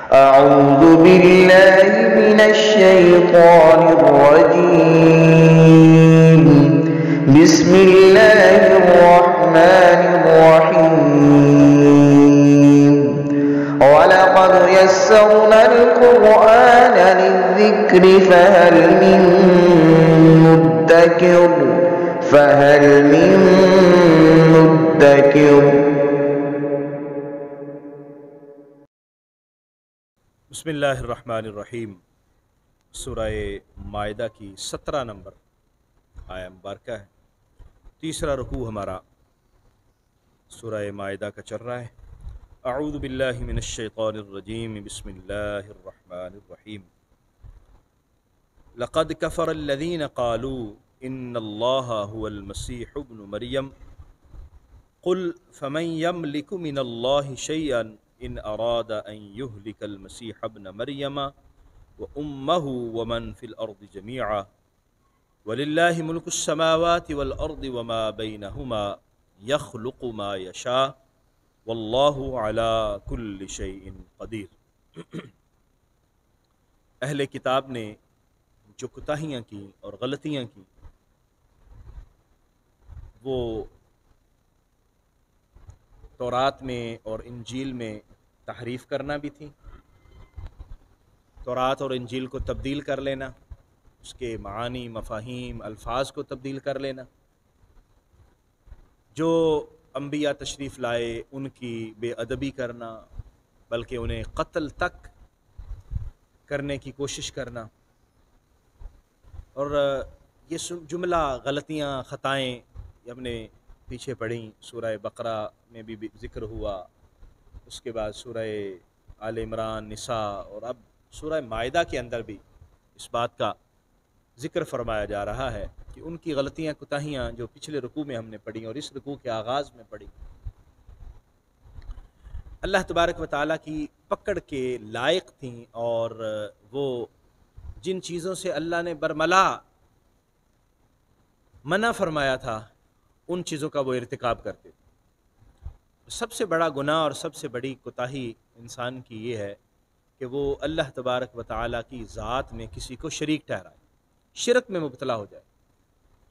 أعوذ بالله من الشيطان الرجيم. بسم الله الرحمن الرحيم. ولقد يسرنا القرآن للذكر فهل من مدكر. بسم اللہ الرحمن الرحیم۔ سورہ مائدہ کی 17 نمبر آیہ مبارکہ ہے۔ تیسرا رکوع ہمارا سورہ مائدہ کا چل رہا ہے۔ اعوذ باللہ من الشیطان الرجیم، بسم اللہ الرحمن الرحیم۔ لقد کفر الذین قالوا ان اللہ هو المسیح ابن مریم قل فمن یملک من اللہ شیئا ان اراد ان يهلك المسيح ابن مریم وامه ومن في الارض جميعا ولله ملك السماوات والارض وما بينهما يخلق ما يشاء والله على كل شيء قدیر۔ اہل کتاب نے جو کوتاہیاں کی اور غلطیاں کی وہ تورات میں اور انجیل میں تحریف کرنا بھی تھی۔ تورات اور انجیل کو تبدیل کر لینا، اس کے معانی، مفاہیم، الفاظ کو تبدیل کر لینا، جو انبیاء تشریف لائے ان کی بے ادبی کرنا، بلکہ انہیں قتل تک کرنے کی کوشش کرنا۔ اور یہ جملہ غلطیاں، خطائیں ہم نے پیچھے پڑھیں، سورہ بقرہ میں بھی ذکر ہوا، اس کے بعد سورہ آل عمران، نساء، اور اب سورہ مائدہ کے اندر بھی اس بات کا ذکر فرمایا جا رہا ہے کہ ان کی غلطیاں، کوتاہیاں جو پچھلے رکوع میں ہم نے پڑھی اور اس رکوع کے آغاز میں پڑھی، اللہ تبارک و تعالیٰ کی پکڑ کے لائق تھیں، اور وہ جن چیزوں سے اللہ نے برملا منع فرمایا تھا ان چیزوں کا وہ ارتکاب کرتے تھے۔ سب سے بڑا گناہ اور سب سے بڑی کوتاہی انسان کی یہ ہے کہ وہ اللہ تبارک و تعالیٰ کی ذات میں کسی کو شریک ٹھہرائے، شرک میں مبتلا ہو جائے۔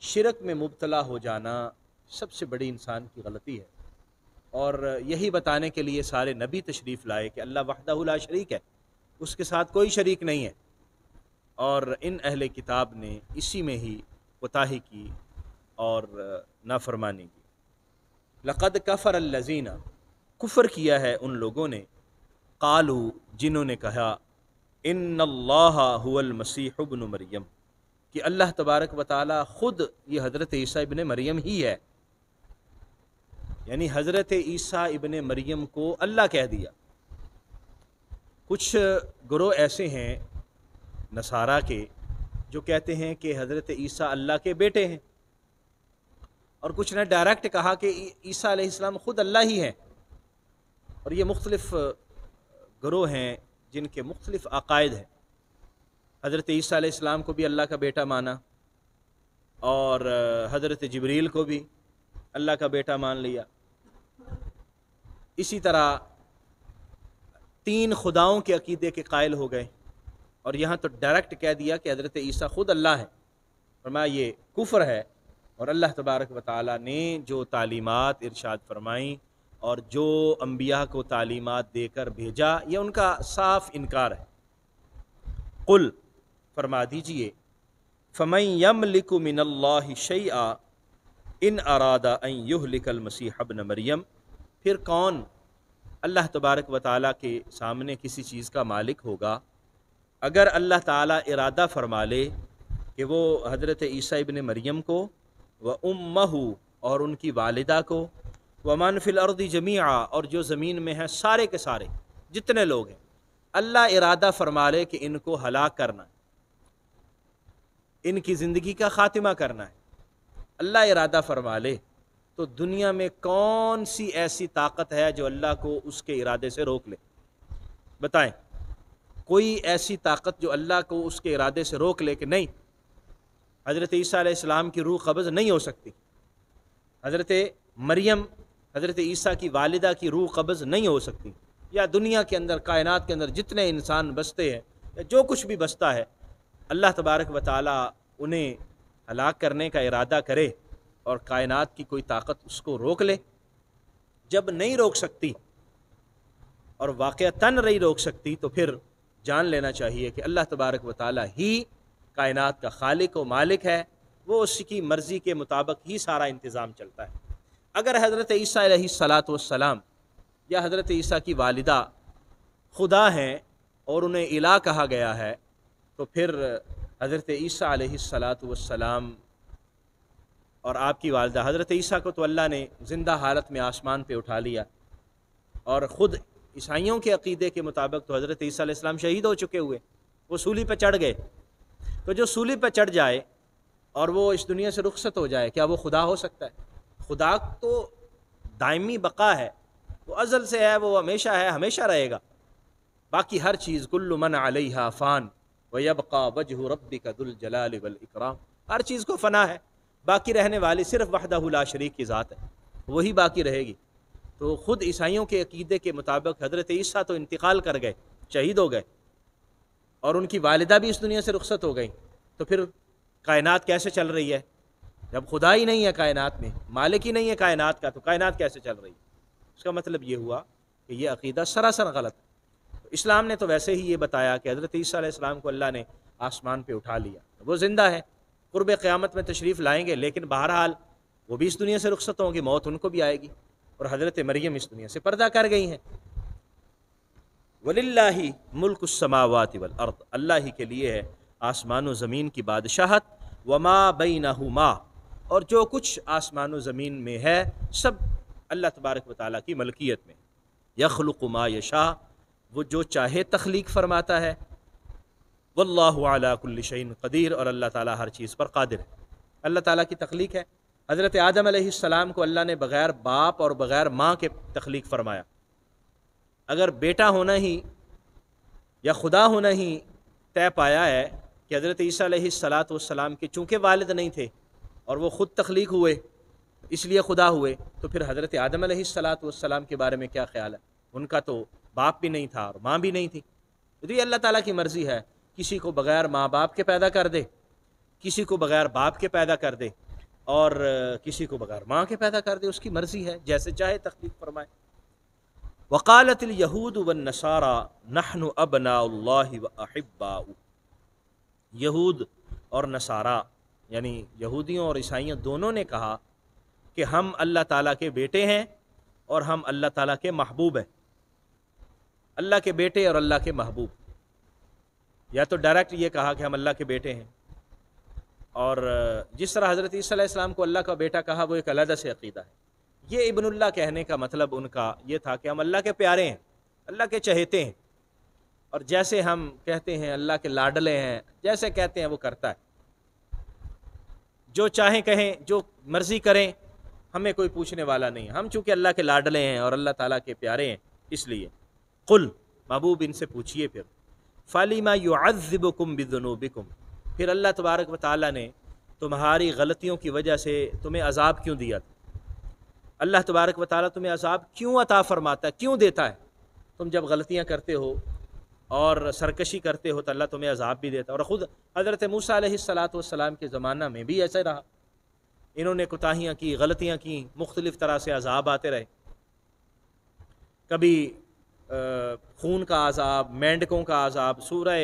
شرک میں مبتلا ہو جانا سب سے بڑی انسان کی غلطی ہے، اور یہی بتانے کے لیے سارے نبی تشریف لائے کہ اللہ وحدہ لا شریک ہے، اس کے ساتھ کوئی شریک نہیں ہے۔ اور ان اہل کتاب نے اسی میں ہی کوتاہی کی اور نافرمانی کی۔ لقد کفر الذین، کفر کیا ہے ان لوگوں نے، قالوا، جنہوں نے کہا، ان اللہ هو المسیح ابن مریم، کہ اللہ تبارک و تعالی خود یہ حضرت عیسیٰ ابن مریم ہی ہے، یعنی حضرت عیسیٰ ابن مریم کو اللہ کہہ دیا۔ کچھ گروہ ایسے ہیں نصارہ کے جو کہتے ہیں کہ حضرت عیسیٰ اللہ کے بیٹے ہیں، اور کچھ نے ڈائریکٹ کہا کہ عیسیٰ علیہ السلام خود اللہ ہی ہیں۔ اور یہ مختلف گروہ ہیں جن کے مختلف عقائد ہیں۔ حضرت عیسیٰ علیہ السلام کو بھی اللہ کا بیٹا مانا، اور حضرت جبریل کو بھی اللہ کا بیٹا مان لیا۔ اسی طرح 3 خداؤں کے عقیدے کے قائل ہو گئے، اور یہاں تو ڈائریکٹ کہہ دیا کہ حضرت عیسیٰ خود اللہ ہے۔ فرمایا یہ کفر ہے، اور اللہ تبارک و تعالیٰ نے جو تعلیمات ارشاد فرمائیں اور جو انبیاء کو تعلیمات دے کر بھیجا، یہ ان کا صاف انکار ہے۔ قل، فرما دیجئے، فمن یملک من اللہ شیئا ان اراد ان یہلک المسیح ابن مریم، پھر کون اللہ تبارک و تعالیٰ کے سامنے کسی چیز کا مالک ہوگا اگر اللہ تعالیٰ ارادہ فرما لے کہ وہ حضرت عیسیٰ ابن مریم کو، وامہ، اور ان کی والدہ کو، ومن فی الارض جمیعا، اور جو زمین میں ہیں سارے کے سارے جتنے لوگ ہیں، اللہ ارادہ فرما لے کہ ان کو ہلاک کرنا ہے، ان کی زندگی کا خاتمہ کرنا ہے، اللہ ارادہ فرما لے، تو دنیا میں کون سی ایسی طاقت ہے جو اللہ کو اس کے ارادے سے روک لے؟ بتائیں، کوئی ایسی طاقت جو اللہ کو اس کے ارادے سے روک لے کہ نہیں، حضرت عیسیٰ علیہ السلام کی روح قبض نہیں ہو سکتی، حضرت مریم، حضرت عیسیٰ کی والدہ کی روح قبض نہیں ہو سکتی، یا دنیا کے اندر، کائنات کے اندر جتنے انسان بستے ہیں یا جو کچھ بھی بستا ہے، اللہ تبارک و تعالیٰ انہیں ہلاک کرنے کا ارادہ کرے اور کائنات کی کوئی طاقت اس کو روک لے، جب نہیں روک سکتی اور واقعتاً نہیں روک سکتی تو پھر جان لینا چاہیے کہ اللہ تبارک و تعالیٰ ہی کائنات کا خالق و مالک ہے، وہ اس کی مرضی کے مطابق ہی سارا انتظام چلتا ہے۔ اگر حضرت عیسیٰ علیہ الصلاۃ والسلام یا حضرت عیسیٰ کی والدہ خدا ہیں اور انہیں الہ کہا گیا ہے، تو پھر حضرت عیسیٰ علیہ الصلاۃ والسلام اور آپ کی والدہ حضرت عیسیٰ کو تو اللہ نے زندہ حالت میں آسمان پہ اٹھا لیا، اور خود عیسائیوں کے عقیدے کے مطابق تو حضرت عیسیٰ علیہ السلام شہید ہو چکے ہوئے، وہ سولی پہ چڑھ گئے۔ تو جو سولی پہ چڑھ جائے اور وہ اس دنیا سے رخصت ہو جائے، کیا وہ خدا ہو سکتا ہے؟ خدا تو دائمی بقا ہے، وہ ازل سے ہے، وہ ہمیشہ ہے، ہمیشہ رہے گا۔ باقی ہر چیز کل من علیہا فان ویبقى وجہ ربک ذو الجلال والاکرام، ہر چیز کو فنا ہے، باقی رہنے والی صرف وحدہ لا شریک کی ذات ہے، وہی باقی رہے گی۔ تو خود عیسائیوں کے عقیدے کے مطابق حضرت عیسیٰ تو انتقال کر گئے، شہید ہو گئے، اور ان کی والدہ بھی اس دنیا سے رخصت ہو گئی، تو پھر کائنات کیسے چل رہی ہے؟ جب خدا ہی نہیں ہے کائنات میں، مالک ہی نہیں ہے کائنات کا، تو کائنات کیسے چل رہی ہے؟ اس کا مطلب یہ ہوا کہ یہ عقیدہ سراسر غلط ہے۔ اسلام نے تو ویسے ہی یہ بتایا کہ حضرت عیسیٰ علیہ السلام کو اللہ نے آسمان پہ اٹھا لیا، وہ زندہ ہے، قرب قیامت میں تشریف لائیں گے، لیکن بہرحال وہ بھی اس دنیا سے رخصت ہوں گے، موت ان کو بھی آئے گی، اور حضرت مریم اس دنیا سے پردہ کر گئی ہیں۔ وَلِلَّهِ مُلْكُ السَّمَاوَاتِ وَالْأَرْضِ، اللہ ہی کے لیے ہے آسمان و زمین کی بادشاہت، وَمَا بَيْنَهُمَا، اور جو کچھ آسمان و زمین میں ہے سب اللہ تبارک و تعالیٰ کی ملکیت میں۔ يَخْلُقُ مَا يَشَاءُ، وہ جو چاہے تخلیق فرماتا ہے، وَاللَّهُ عَلَى كُلِّ شَيْءٍ قدیر، اور اللہ تعالیٰ ہر چیز پر قادر ہے۔ اللہ تعالیٰ کی تخلیق ہے۔ حضرت آدم علیہ السلام کو اللہ نے بغیر باپ اور بغیر ماں کے تخلیق فرمایا۔ اگر بیٹا ہونا ہی یا خدا ہونا ہی طے پایا ہے کہ حضرت عیسیٰ علیہ السلام کے چونکہ والد نہیں تھے اور وہ خود تخلیق ہوئے اس لیے خدا ہوئے، تو پھر حضرت آدم علیہ السلام کے بارے میں کیا خیال ہے؟ ان کا تو باپ بھی نہیں تھا اور ماں بھی نہیں تھی۔ تو یہ اللہ تعالیٰ کی مرضی ہے، کسی کو بغیر ماں باپ کے پیدا کر دے، کسی کو بغیر باپ کے پیدا کر دے، اور کسی کو بغیر ماں کے پیدا کر دے، اس کی مرضی ہے، جیسے چاہے تخلیق فرمائے۔ وقالت اليہود والنصارى نحن ابناء اللہ واحباؤہ، یہود اور نصارہ یعنی یہودیوں اور عیسائیوں دونوں نے کہا کہ ہم اللہ تعالیٰ کے بیٹے ہیں اور ہم اللہ تعالیٰ کے محبوب ہیں۔ اللہ کے بیٹے اور اللہ کے محبوب، یا تو ڈائریکٹ یہ کہا کہ ہم اللہ کے بیٹے ہیں، اور جس طرح حضرت عیسیٰ علیہ السلام کو اللہ کا بیٹا کہا وہ ایک علیحدہ سے عقیدہ ہے۔ یہ ابن اللہ کہنے کا مطلب ان کا یہ تھا کہ ہم اللہ کے پیارے ہیں، اللہ کے چہیتے ہیں، اور جیسے ہم کہتے ہیں اللہ کے لاڈلے ہیں، جیسے کہتے ہیں وہ کرتا ہے، جو چاہیں کہیں، جو مرضی کریں، ہمیں کوئی پوچھنے والا نہیں، ہم چونکہ اللہ کے لاڈلے ہیں اور اللہ تعالیٰ کے پیارے ہیں اس لیے۔ قل، محبوب ان سے پوچھئے پھر، فَلِمَ يُعَذِّبُكُمْ بِذُنُوبِكُمْ، پھر اللہ تبارک و تعالیٰ نے تمہاری غلطیوں کی وجہ سے تمہیں عذاب کیوں دیا تھا؟ اللہ تبارک و تعالیٰ تمہیں عذاب کیوں عطا فرماتا ہے، کیوں دیتا ہے؟ تم جب غلطیاں کرتے ہو اور سرکشی کرتے ہو تو اللہ تمہیں عذاب بھی دیتا ہے۔ اور خود حضرت موسیٰ علیہ السلام کے زمانہ میں بھی ایسا رہا، انہوں نے کوتاہیاں کی، غلطیاں کی، مختلف طرح سے عذاب آتے رہے، کبھی خون کا عذاب، مینڈکوں کا عذاب، سورہ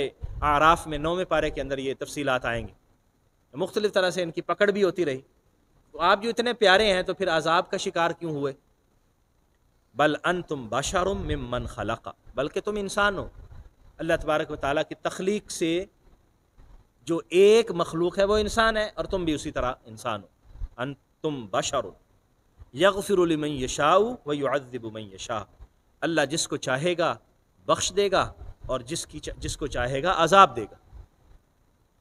اعراف میں 9ویں پارے کے اندر یہ تفصیلات آئیں گی، مختلف طرح سے ان کی پکڑ بھی ہوتی رہی۔ تو آپ جو اتنے پیارے ہیں تو پھر عذاب کا شکار کیوں ہوئے؟ بل انتم بشر ممن خلق، بلکہ تم انسان ہو، اللہ تبارک و تعالیٰ کی تخلیق سے جو ایک مخلوق ہے وہ انسان ہے، اور تم بھی اسی طرح انسان ہو۔ انتم بشر یغفر لمن یشاء ویعذب من یشاء، اللہ جس کو چاہے گا بخش دے گا اور جس کو چاہے گا عذاب دے گا۔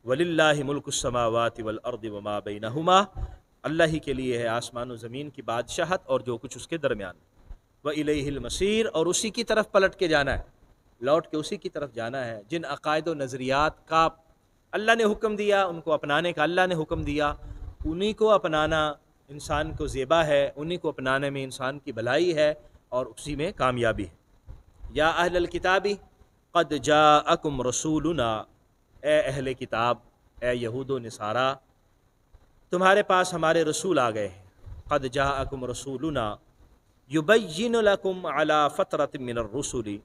وَلِلَّهِ مُلْكُ السَّمَاوَاتِ وَالْأَرْضِ وَمَا بَيْنَهُمَا، اللہ ہی کے لیے ہے آسمان و زمین کی بادشاہت اور جو کچھ اس کے درمیان۔ وَإِلَيْهِ الْمَصِيرُ، اور اسی کی طرف پلٹ کے جانا ہے، لوٹ کے اسی کی طرف جانا ہے۔ جن عقائد و نظریات کا اللہ نے حکم دیا ان کو اپنانے کا اللہ نے حکم دیا، انہی کو اپنانا انسان کو زیبا ہے، انہی کو اپنانے میں انسان کی بھلائی ہے اور اسی میں کامیابی ہے۔ یا اہل الکتاب قد جاءکم رسولنا، اے اہل کتاب، اے یہود و نصارہ، تمہارے پاس ہمارے رسول آ گئے ہیں۔ قد جاءکم رسولنا یبین لکم علی فترۃ من الرسل،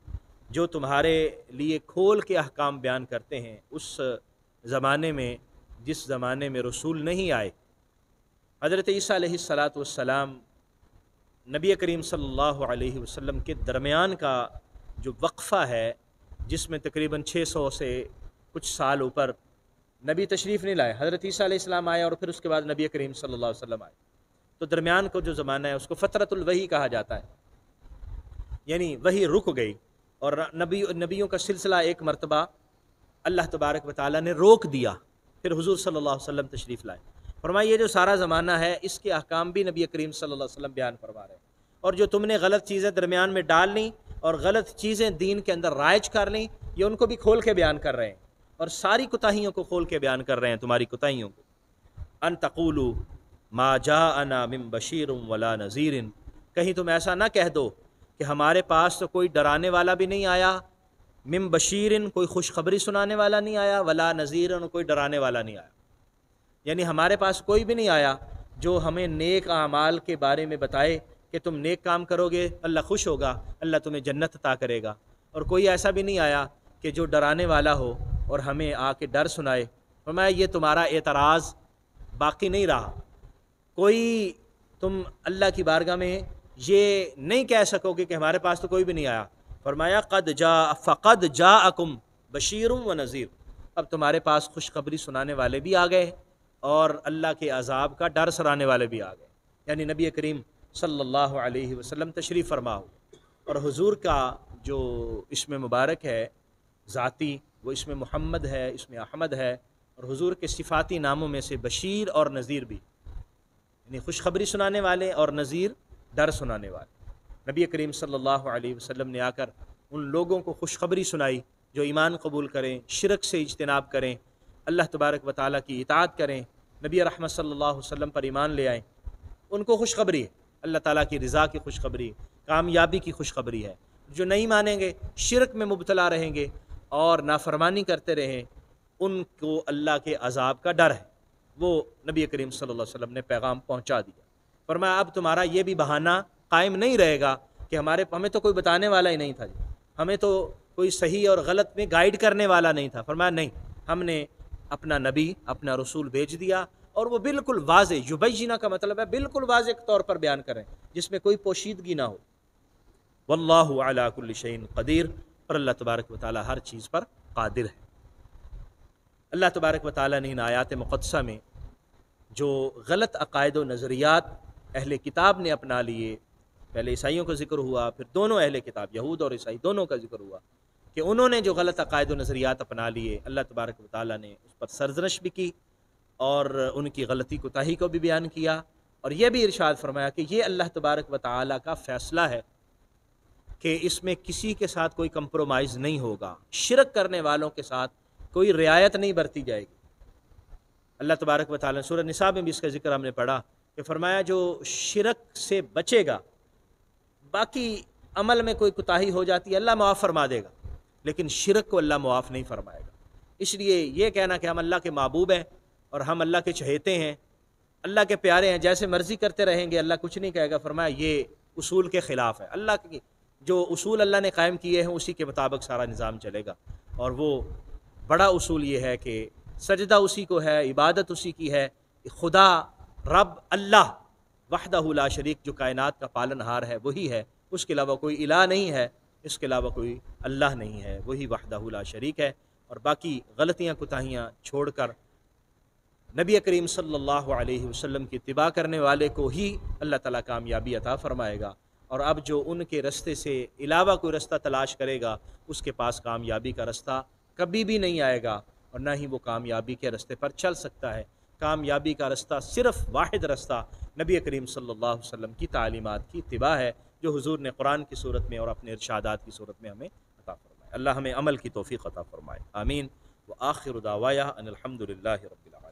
جو تمہارے لیے کھول کے احکام بیان کرتے ہیں اس زمانے میں جس زمانے میں رسول نہیں آئے۔ حضرت عیسیٰ علیہ السلام نبی کریم صلی اللہ علیہ وسلم کے درمیان کا جو وقفہ ہے، جس میں تقریباً 600 سے کچھ سال اوپر نبی تشریف نہیں لائے، حضرت عیسیٰ علیہ السلام آئے اور پھر اس کے بعد نبی کریم صلی اللہ علیہ وسلم آئے، تو درمیان کو جو زمانہ ہے اس کو فترۃ الوحی کہا جاتا ہے، یعنی وحی رک گئی اور نبیوں کا سلسلہ ایک مرتبہ اللہ تبارک و تعالیٰ نے روک دیا، پھر حضور صلی اللہ علیہ وسلم تشریف لائے۔ فرمایا یہ جو سارا زمانہ ہے اس کے احکام بھی نبی کریم صلی اللہ علیہ وسلم بیان فرما رہے ہیں، اور جو تم نے غلط چیزیں درمیان میں ڈال لیں اور غلط چیزیں دین کے اندر رائج کر لیں، یہ ان کو بھی کھول کے بیان کر رہے ہیں، اور ساری کوتاہیوں کو کھول کے بیان کر رہے ہیں، تمہاری کوتاہیوں کو۔ ان تقولوا ما جاءنا من بشیر ولا نذیر، کہیں تم ایسا نہ کہہ دو کہ ہمارے پاس تو کوئی ڈرانے والا بھی نہیں آیا، من بشیر کوئی خوشخبری سنانے والا نہیں آیا، ولا نذیر کوئی ڈرانے والا نہیں آیا، یعنی ہمارے پاس کوئی بھی نہیں آیا جو ہمیں نیک اعمال کے بارے میں بتائے کہ تم نیک کام کرو گے اللہ خوش ہوگا، اللہ تمہیں جنت عطا کرے گا، اور کوئی ایسا بھی نہیں آیا کہ جو ڈرانے والا ہو اور ہمیں آ کے ڈر سنائے۔ فرمایا یہ تمہارا اعتراض باقی نہیں رہا، کوئی تم اللہ کی بارگاہ میں یہ نہیں کہہ سکو گے کہ ہمارے پاس تو کوئی بھی نہیں آیا۔ فرمایا فقد جاءکم بشیر و نذیر، اب تمہارے پاس خوشخبری سنانے والے بھی آ گئے اور اللہ کے عذاب کا ڈر سرانے والے بھی آ گئے، یعنی نبی کریم صلی اللہ علیہ وسلم تشریف فرما ہو، اور حضور کا جو اسم مبارک ہے ذاتی وہ اسم محمد ہے، اسم احمد ہے، اور حضور کے صفاتی ناموں میں سے بشیر اور نذیر بھی، یعنی خوشخبری سنانے والے اور نذیر ڈر سنانے والے۔ نبی کریم صلی اللہ علیہ وسلم نے آ کر ان لوگوں کو خوشخبری سنائی جو ایمان قبول کریں، شرک سے اجتناب کریں، اللہ تبارک و تعالیٰ کی اطاعت کریں، نبی رحمت صلی اللہ علیہ وسلم پر ایمان لے آئیں، ان کو خوشخبری ہے، اللہ تعالیٰ کی رضا کی خوشخبری، کامیابی کی خوشخبری ہے۔ جو نہیں مانیں گے، شرک میں مبتلا رہیں گے اور نافرمانی کرتے رہیں، ان کو اللہ کے عذاب کا ڈر ہے، وہ نبی کریم صلی اللہ علیہ وسلم نے پیغام پہنچا دیا۔ فرمایا اب تمہارا یہ بھی بہانہ قائم نہیں رہے گا کہ ہمیں تو کوئی بتانے والا ہی نہیں تھا، ہمیں تو کوئی صحیح اور غلط میں گائیڈ کرنے والا نہیں تھا۔ فرمایا نہیں، ہم نے اپنا نبی، اپنا رسول بھیج دیا، اور وہ بالکل واضح، یبینہ کا مطلب ہے بالکل واضح طور پر بیان کریں جس میں کوئی پوشیدگی نہ ہو۔ واللہ علی کل شیء قدیر، اور اللہ تبارک و تعالی ہر چیز پر قادر ہے۔ اللہ تبارک و تعالی نے ان آیات مقدسہ میں جو غلط عقائد و نظریات اہل کتاب نے اپنا لیے، پہلے عیسائیوں کا ذکر ہوا، پھر دونوں اہل کتاب یہود اور عیسائی دونوں کا ذکر ہوا کہ انہوں نے جو غلط عقائد و نظریات اپنا لیے، اللہ تبارک و تعالی نے اس پر سرزنش بھی کی اور ان کی غلطی کوتاہی کو بھی بیان کیا، اور یہ بھی ارشاد فرمایا کہ یہ اللہ تبارک و تعالی کا فیصلہ ہے کہ اس میں کسی کے ساتھ کوئی کمپرومائز نہیں ہوگا، شرک کرنے والوں کے ساتھ کوئی رعایت نہیں برتی جائے گی۔ اللہ تبارک و تعالی سورہ نساء میں بھی اس کا ذکر ہم نے پڑھا کہ فرمایا جو شرک سے بچے گا، باقی عمل میں کوئی کوتاہی ہو جاتی ہے اللہ معاف فرما دے گا، لیکن شرک کو اللہ معاف نہیں فرمائے گا۔ اس لیے یہ کہنا کہ ہم اللہ کے محبوب ہیں اور ہم اللہ کے چہیتے ہیں، اللہ کے پیارے ہیں، جیسے مرضی کرتے رہیں گے اللہ کچھ نہیں کہے گا، فرمایا یہ اصول کے خلاف ہے۔ اللہ کے جو اصول اللہ نے قائم کیے ہیں اسی کے مطابق سارا نظام چلے گا، اور وہ بڑا اصول یہ ہے کہ سجدہ اسی کو ہے، عبادت اسی کی ہے، خدا رب اللہ وحدہ لا شریک جو کائنات کا پالن ہار ہے وہی ہے، اس کے علاوہ کوئی الہ نہیں ہے، اس کے علاوہ کوئی اللہ نہیں ہے، وہی وحدہ لا شریک ہے۔ اور باقی غلطیاں کوتاہیاں چھوڑ کر نبی کریم صلی اللہ علیہ وسلم کی اتباع کرنے والے کو ہی اللہ تعالیٰ کامیابی عطا فرمائے گا، اور اب جو ان کے رستے سے علاوہ کوئی رستہ تلاش کرے گا اس کے پاس کامیابی کا رستہ کبھی بھی نہیں آئے گا، اور نہ ہی وہ کامیابی کے رستے پر چل سکتا ہے۔ کامیابی کا رستہ صرف واحد رستہ نبی کریم صلی اللہ علیہ وسلم کی تعلیمات کی اتباع ہے، جو حضور نے قرآن کی صورت میں اور اپنے ارشادات کی صورت میں ہمیں عطا فرمائے۔ اللہ ہمیں عمل کی توفیق عطا فرمائے، آمین۔ وآخر دعوایا ان الحمد للہ رب العالمین۔